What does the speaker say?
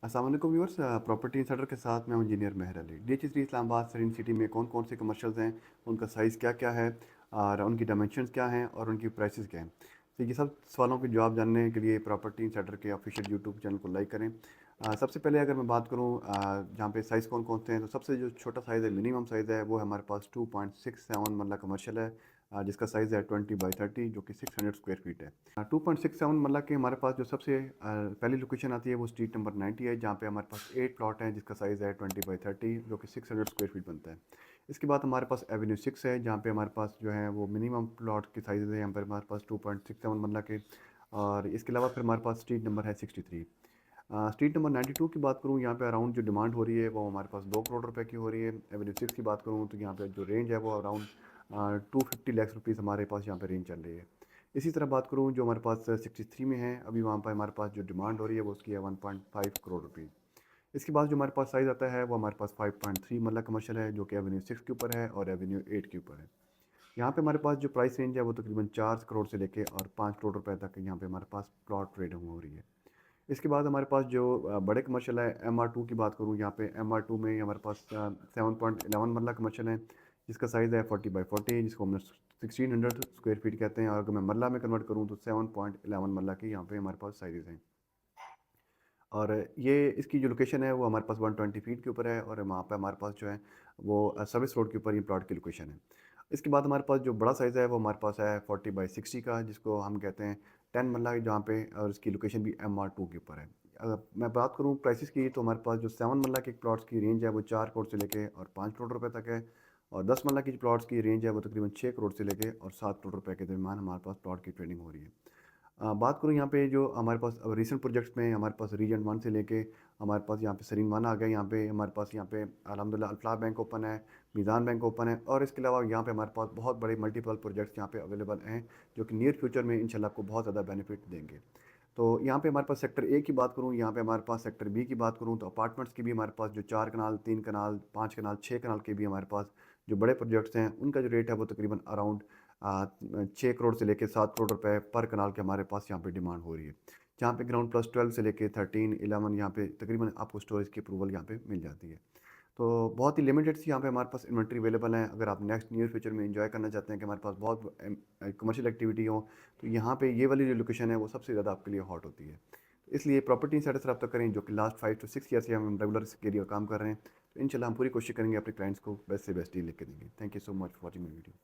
अस्सलाम वालेकुम viewers. Property insider के साथ मैं हूं इंजीनियर मेहर अली। DH3 इस्लामाबाद सरीन सिटी में कौन कौन से कमर्शियल्स हैं, उनका साइज़ क्या क्या है और उनकी डायमेंशंस क्या हैं और उनकी प्राइसेस क्या हैं। तो ये सब सवालों के जवाब जानने के लिए प्रॉपर्टी इंसाइडर के ऑफिशियल यूट्यूब चैनल को लाइक करें। सबसे पहले अगर मैं बात करूं जहां पे साइज़ कौन कौन से हैं, तो सबसे जो छोटा साइज़ है, मिनिमम साइज़ है, वो है हमारे पास 2.67 मरला कमर्शियल है, जिसका साइज़ है 20 बाई 30, जो कि 600 स्क्वायर फीट है। 2.67 मरला के हमारे पास जो सबसे पहली लोकेशन आती है वो स्ट्रीट नंबर 90 है, जहाँ पे हमारे पास 8 प्लॉट हैं, जिसका साइज़ है 20 बाई 30, जो कि 600 स्क्वायर फीट बनता है। इसके बाद हमारे पास एवेन्यू 6 है, जहाँ पे हमारे पास जो है वो मिनिमम प्लॉट के साइज़ है यहाँ पर हमारे पास 2.67 मरला के। और इसके अलावा फिर हमारे पास स्ट्रीट नंबर है 63। स्ट्रीट नंबर 92 की बात करूँ, यहाँ पे अराउंड जो डिमांड हो रही है वो हमारे पास 2 करोड़ रुपए की हो रही है। एवेन्यू 6 की बात करूँ तो यहाँ पे जो रेंज है वो अराउंड 250 लाख रुपीज़ हमारे पास यहाँ पे रेंज चल रही है। इसी तरह बात करूँ जो हमारे पास 63 में है, अभी वहाँ पर हमारे पास जो डिमांड हो रही है वो उसकी है 1.5 करोड़ रुपीज़। इसके बाद जो हमारे पास साइज़ आता है वो हमारे पास 5.3 मरला कमर्शियल है, जो कि एवेन्यू 6 के ऊपर है और एवेन्यू 8 के ऊपर है। यहाँ पे हमारे पास जो प्राइस रेंज है वो तकरीबन 4 करोड़ से लेके और 5 करोड़ रुपए तक यहाँ पे हमारे पास प्लॉट ट्रेडिंग हो रही है। इसके बाद हमारे पास जो बड़े कमर्शियल है, MR2 की बात करूँ, यहाँ पे MR2 में हमारे पास 7.11 मरला कमर्शियल है, जिसका साइज़ है 40 बाई 40, जिसको हम 1600 स्क्वायर फीट कहते हैं। और अगर मैं मरला में कन्वर्ट करूँ तो 7.11 मरला की यहाँ पे हमारे पास साइज़ हैं। और ये इसकी जो लोकेशन है वो हमारे पास 120 फीट के ऊपर है, और वहाँ पे हमारे पास जो है वो सर्विस रोड के ऊपर ये प्लॉट की लोकेशन है। इसके बाद हमारे पास जो बड़ा साइज़ है वो हमारे पास है 40 बाई 60 का, जिसको हम कहते हैं 10 मरला, जहाँ पे और इसकी लोकेशन भी MR2 के ऊपर है। अगर मैं बात करूँ प्राइसेस की, तो हमारे पास जो 7 मरला के प्लॉट्स की रेंज है वो 4 करोड़ से लेके और 5 करोड़ रुपए तक है। और 10 मरला की जो प्लॉट्स की रेंज है वो तकरीबन 6 करोड़ से लेके और 7 करोड़ रुपए के दरमियान हमारे पास प्लॉट की ट्रेडिंग हो रही है। बात करूँ यहाँ पे जो हमारे पास रीसेंट प्रोजेक्ट्स में, हमारे पास रीजन 1 से लेके हमारे पास यहाँ पे सरीन 1 आ गया। यहाँ पे हमारे पास यहाँ पे अल्हम्दुलिल्लाह अल्फलाह बैंक ओपन है, मीज़ान बैंक ओपन है, और इसके अलावा यहाँ पे हमारे पास बहुत बड़े मल्टीपल प्रोजेक्ट्स यहाँ पे अवेलेबल हैं, जो कि नियर फ्यूचर में इंशाल्लाह आपको बहुत ज़्यादा बेनिफिट देंगे। तो यहाँ पे हमारे पास सेक्टर ए की बात करूँ, यहाँ पे हमारे पास सेक्टर बी की बात करूँ, तो अपार्टमेंट्स की भी हमारे पास जो 4 कनाल, 3 कनाल, 5 कनाल, 6 कनाल के भी हमारे पास जो बड़े प्रोजेक्ट्स हैं, उनका जो रेट है वो तकरीबन अराउंड 6 करोड़ से लेके 7 करोड़ रुपए पर कनाल के हमारे पास यहाँ पे डिमांड हो रही है। जहाँ पे ग्राउंड प्लस 12 से लेके 13, 11 यहाँ पे तकरीबन आपको स्टोरेज की अप्रूवल यहाँ पे मिल जाती है। तो बहुत ही लिमिटेड सी यहाँ पे हमारे पास इन्वेंट्री अवेलेबल है। अगर आप नेक्स्ट नियर फ्यूचर में एंजॉय करना चाहते हैं कि हमारे पास बहुत कमर्शियल एक्टिविटी हो, तो यहाँ पे ये वाली जो लोकेशन है वो सबसे ज़्यादा आपके लिए हॉट होती है। तो इसलिए प्रॉपर्टी इंसाइडर से रब्ता करें, जो कि लास्ट 5 to 6 ईयर से हम रेगुलर इसके एरिया काम कर रहे हैं। तो इंशाल्लाह हम पूरी कोशिश करेंगे अपने क्लाइंट्स को बेस्ट से बेस्ट डील लेके देंगे। Thank you so much for watching my video.